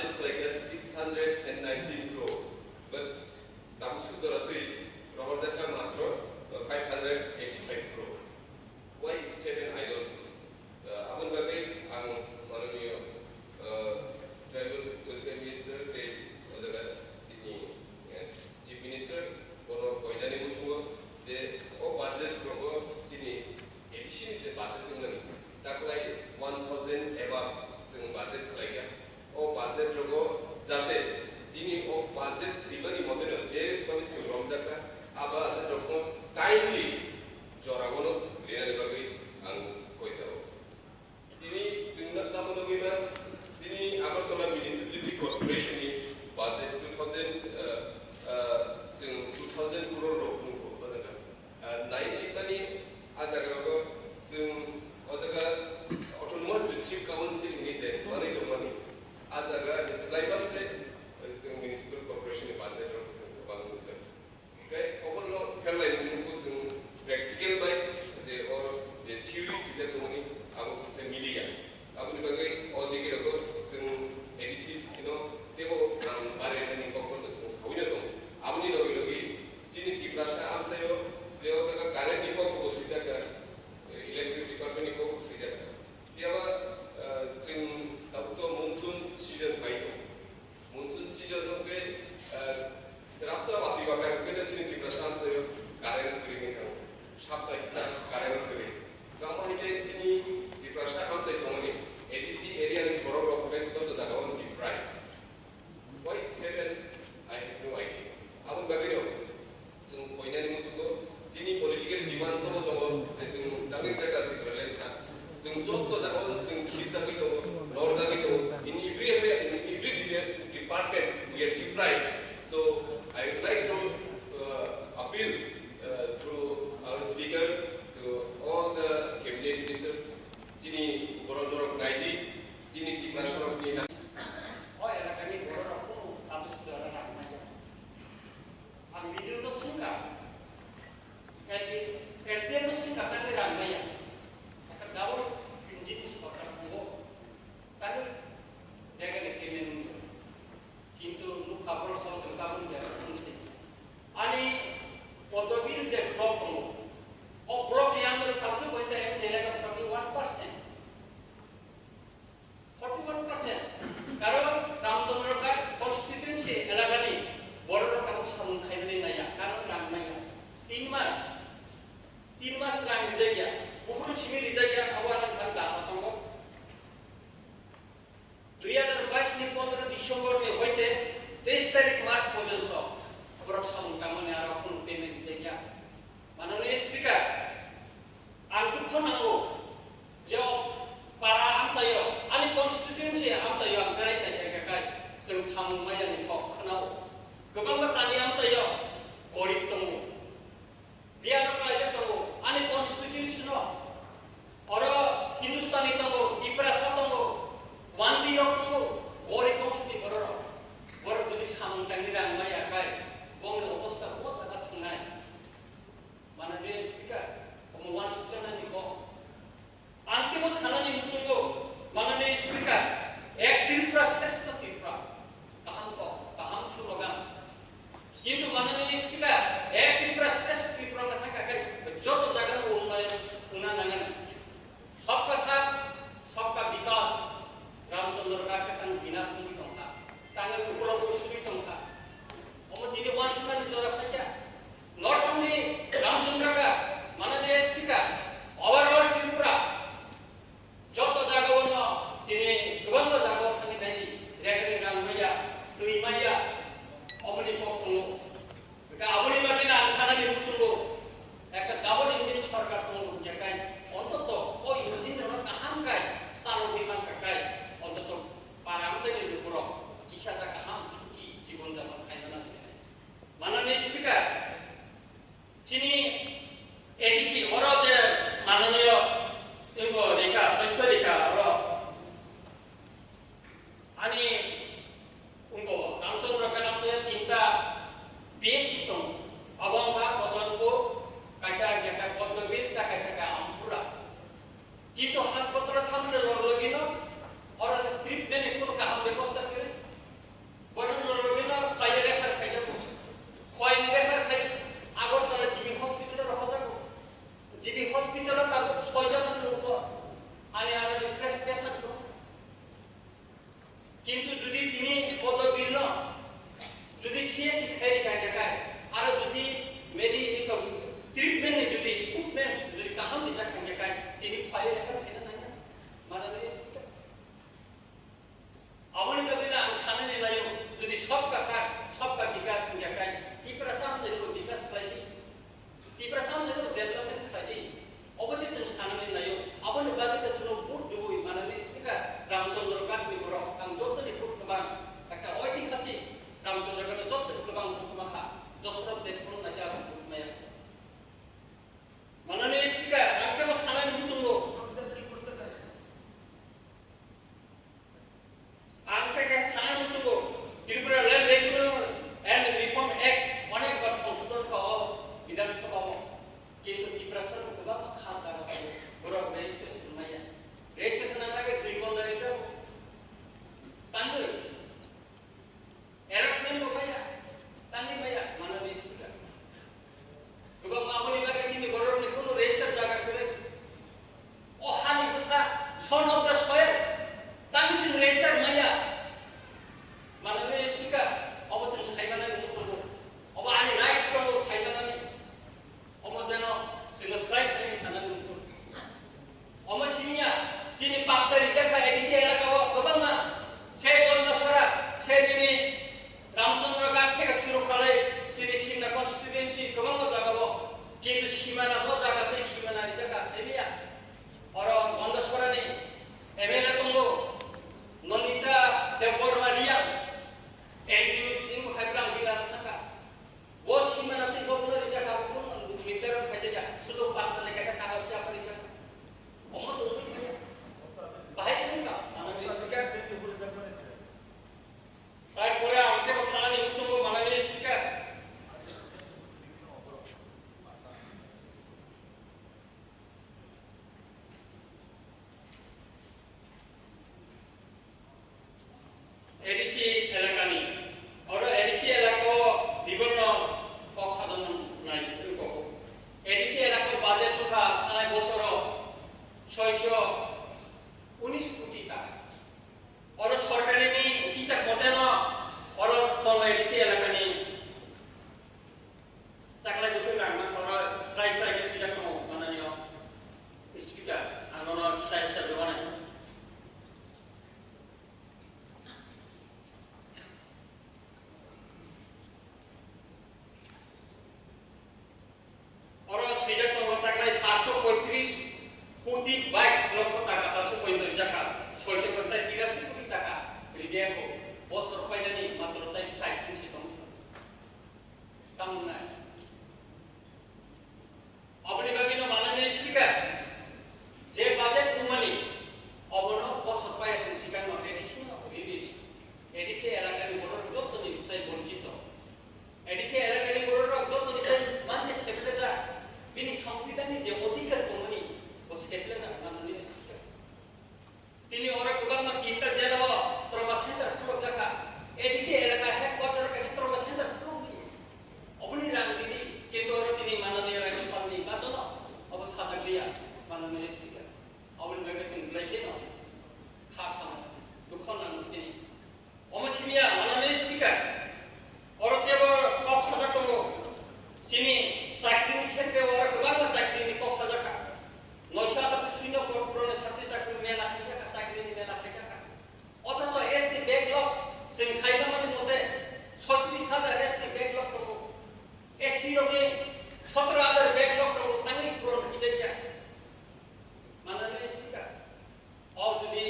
budget like a 619 crore, but Tamusu Doratui, Robert Matro, 585 crore. Why 7? I don't know. Amun Bagai, I'm Maranio, Tribal Welfare Minister, Chief Minister, Bono Koidani Muchungo, the budget progo, Tini, addition the budget money. That like 1,000 above budget like budget logo, Zate, Zini budget, Sribani model, Zay, Police Romzaka, Abba, as a telephone, timely, Joragono, Rina Bagai, and Koitaro. Tini, Zinatamono women, Tini, Abertola Municipality Corporation, budget 2,000 crore. 90 money, as a go, soon, autonomous district council needs money to money. As a slight said, municipal corporation budget of okay, overall, Caroline practical by the theory is the money about the media. Abu Bagai, all the Girago, edition, they were from Barren and Cocotus, Hawino, Abuni Logi, Sini Prasha, Amsayo, they also got current Nico Sida, electric department Nico Sida. Here were monsoon season 5. Monsoon season, okay, Strapta, Apivaka, Sini Prashan, current training, Shapta, current training. Come Sini, the Prasha comes at only ADC area in Koro of Mexico that I want to deep right. Why 7? I have no idea. Abu Bagino, so Poinan Musuko, Sini political demand to the Dangaka Relaxa, some Joko Zakon, some Kitavito, Norzavito, in every department we are deep right. So I would like to appeal through our speaker to all the cabinet ministers, Sini Borondorok Naidi, Sini Tiprashan Nina. Oh, ya, kami Borondorok habis saudara namanya. Ang video itu singkat. Jadi SDM itu singkat tapi ramai. Akan gaul pinjam sekolah pungo. Tapi jangan kemen. Kintu lu kabar soal sengkapun jangan mesti. Ani potogir je blok pungo. Oh blok yang terkasih boleh saya jelaskan 41%. 41%. Kalau Ramchandra constituency elakani border kamu samun khairli naya karena ramai 3 mas ram dijaga bukan sini dijaga awalan kan dapat tunggu 2022 ni 15 Desember में होते 23 तारीख मार्च पर्यंत border samun kamu ni arah pun payment dijaga माननीय speaker aku kenal jawab para amsayo ani constituency amsayo ang garai kai sing samun maya ni kok kenal gobang batani amsayo korip tunggu biar pelajar tunggu ani constituency no ora hindustani tunggu diprasa tunggu wanti yok tunggu korip constituency boro jadi samun kangiran maya kai bong no posta ko sa tunai mana dia speaker pemuan sebenarnya ni kok anti bos kanan yang musuh mana dia speaker ek din proses tu tipra tahan তিনি orang kubang kita jalawa trauma center truk jaka edisi elaka headquarter ke trauma center truk ni obni rang didi কিন্তু orang তিনি মাননীয় রাষ্ট্রপতি নির্বাচন অবস্থা থাকলিয়া মাননীয় speaker obni বেগেছেন লাইকে না খাখা দুঃখ না তিনি অমছিমিয়া মাননীয় স্পিকার অরতেব কক্সবাজার টঙ্গো তিনি চাকরির ক্ষেত্রে ওরা kubang চাকরি কক্সবাজার 980 কোটি পুরনো ছাত্রী চাকরি মেলা খাইছা চাকরি মেলা খাইছা অথচ এসটি ব্যাকলগ जों সাইবামানের মধ্যে 36000 এসটি ব্যাকলগ দङ এসসি রগে 17000 ব্যাকলগ দङ তাই পুরন খাইছা মাননীয় স্পিকার ও যদি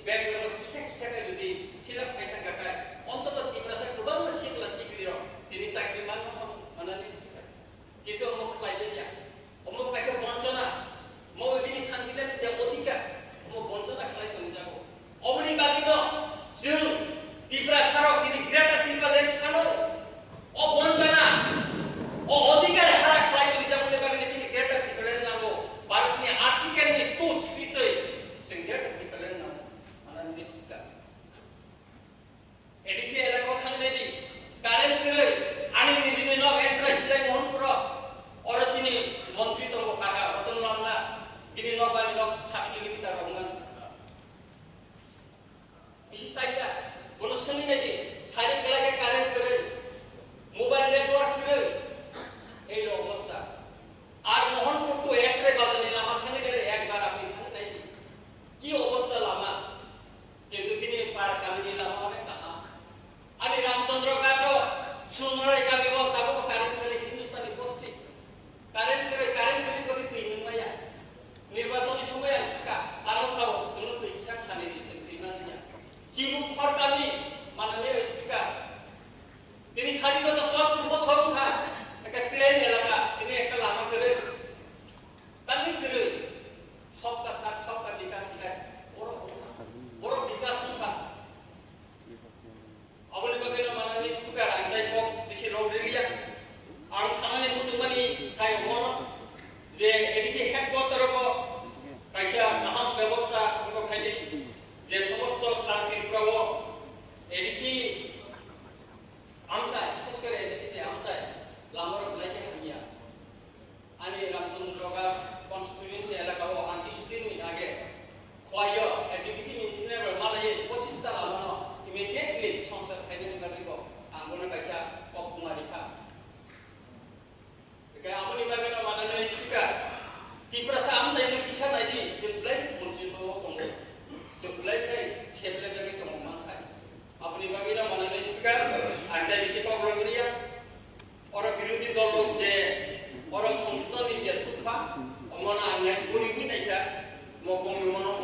ব্যাকলগ কিসে কিসে যদি ফিলআপ খাইতা গায় অন্তত ত্রিপুরা kubang সিকলা সিকলির তিনি চাকরি মাননীয় স্পিকার কিন্তু মুখ খাইছা অমুক কাছে বঞ্চনা mau ini santilan yang otika mau bonsona khalai tong jago obni bagino jung tibra sarok ini grata tibalen chano o bonsona o odikar hara khalai tong jago le bagine chini grata tibalen nago barutni artikel ni tut kitoi sing grata tibalen nago anan disika edisi ela ko khangleli karen kiroi ani nijine no esra silai mohnpura orachini মন্ত্রী তো কাকা Ratan লালনা ini loban log sakit kita rongan isi saya bonus seni lagi saya kelage karen kere mobile network kere ei lo অবস্থা আর Mohanpur two এসরে বাজারে লামা খানে গেলে একবার আপনি খানে নাই কি অবস্থা লামা কিন্তু তিনি পার কামিনী লামা অনেক কাহা আনি রামচন্দ্র কাটো সুন্দরে কামিও কাবো কারেন্ট করে হিন্দুস্তানি বস্তি কারেন্ট করে করি তুই মায়া নির্বাচনী সময় একটা আলোচনা জন্য তো ইচ্ছা খানে দিচ্ছেন তিনানিয়া চিবুক ফরকানি মাননীয় স্পিকার তিনি স্বাধীনতা 70 বছর ধরে একটা প্লেন এলাকা তিনি একটা লামা করে তাকে করে সবকা সাথ সবকা বিকাশ দেয় বড় বিকাশ না অবলি বগেন মাননীয় স্পিকার আইতাই পক দেশে রোড রেলিয়া আর সামান্য মুসলমানি তাই মন যে এডিসি হেডকোয়ার্টার কো কাইসা নাহাম ব্যবস্থা কো খাইদি যে সমস্ত সার্কিট প্রব এডিসি আমসাই বিশেষ করে এডিসি যে আমসাই লামর লাইকে হামিয়া আনি রামচন্দ্রগা কনস্টিটিউয়েন্সি এলাকাও আন্তিসুদিন আগে খোয়াইও এক্সিকিউটিভ ইঞ্জিনিয়ার মালাই 25 টা লামানো ইমিডিয়েটলি সংসদ খাইদি নিবালিব আঙ্গনা কাইসা ককুমারিকা kayak apa nih bagian mana dari speaker di perasaan saya ini bisa lagi sebelah muncul bawa tunggu sebelah kayak sebelah jadi tunggu mangkai apa nih bagian mana dari speaker ada di siapa orang dia orang biru di dalam je orang sungsuna di jatuh pak mana angin buri buri aja mau ngomong